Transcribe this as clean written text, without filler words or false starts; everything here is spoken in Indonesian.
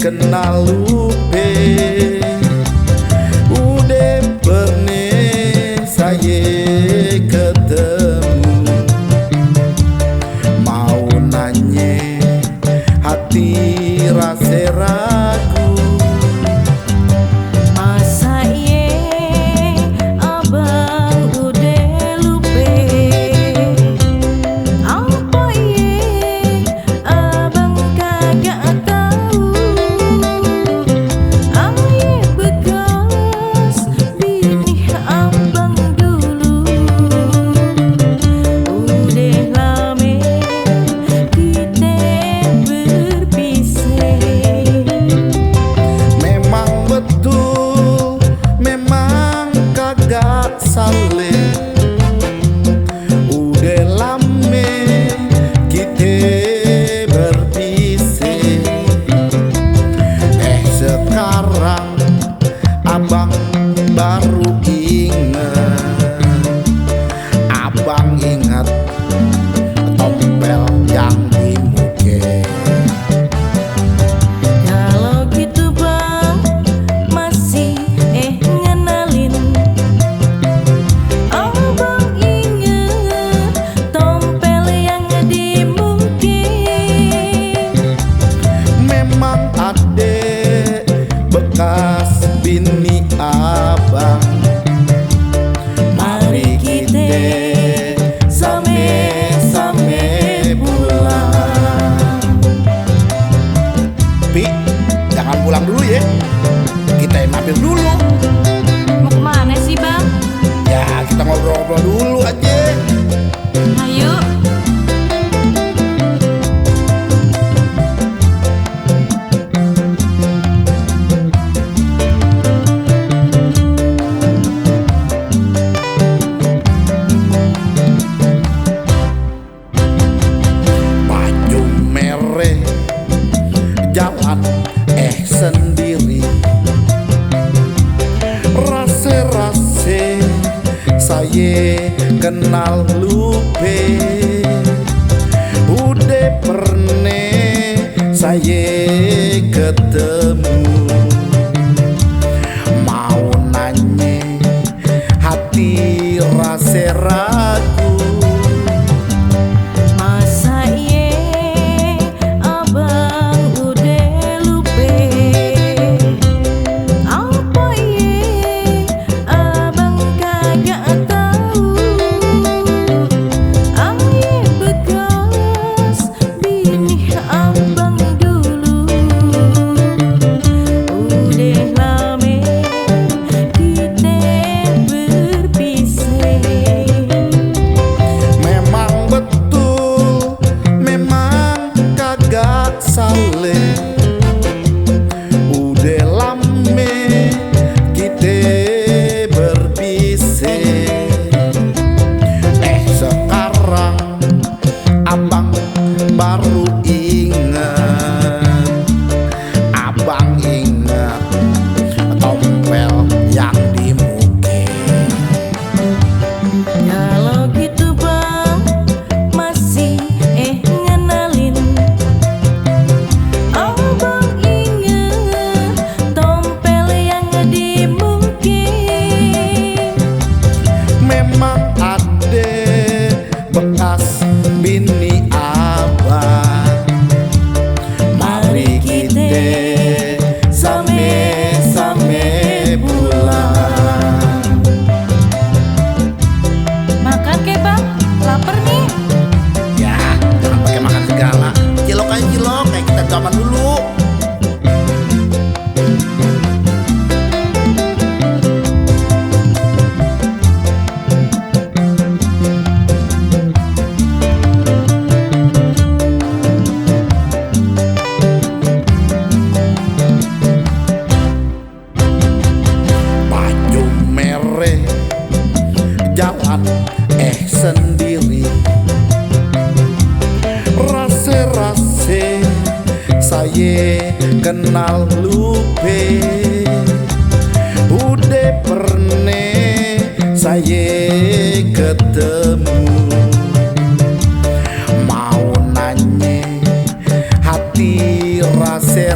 kenal lupe udah pernah saya ketemu mau nanya hati rasa ragu masa ye abang udah lupa apa ye abang kagak tahu aye bekas bini abang dulu udah lama kita berpisah. memang betul memang kagak saling udah lama kita berpisah sekarang abang baru ingat tompel yang di muka. Kalau gitu bang masih ngenalin abang inget tompel yang di muka. Memang ada bekas bini abang mari kita sama-sama pulang. Pi, jangan pulang dulu ya, kita mampir dulu. Mau kemana sih bang? Ya kita ngobrol-ngobrol dulu aja. Ayo. Baju merah jalan sendiri rasa-rasa saya kenal lupa udah pernah saya ketemu mau nanya hati rasa ragu Masa ye abang udah lupa apa ye abang kagak tahu aye bekas bini abang dulu udah lama kita berpisah. memang betul memang kagak saling udah lama kita berpisah sekarang abang baru ingat tompel yang di muka. Kalau gitu bang masih ngenalin abang inget tompel yang di muka. Memang ada bekas bini abang mari kita sama-sama pulang. Makan ke bang, lapar nih. Ya jangan pakai makan segala, cilok aja cilok kayak kita zaman dulu. Baju merah jalan sendiri rasa-rasa saya kenal lupa udah pernah saya ketemu mau nanya hati rasa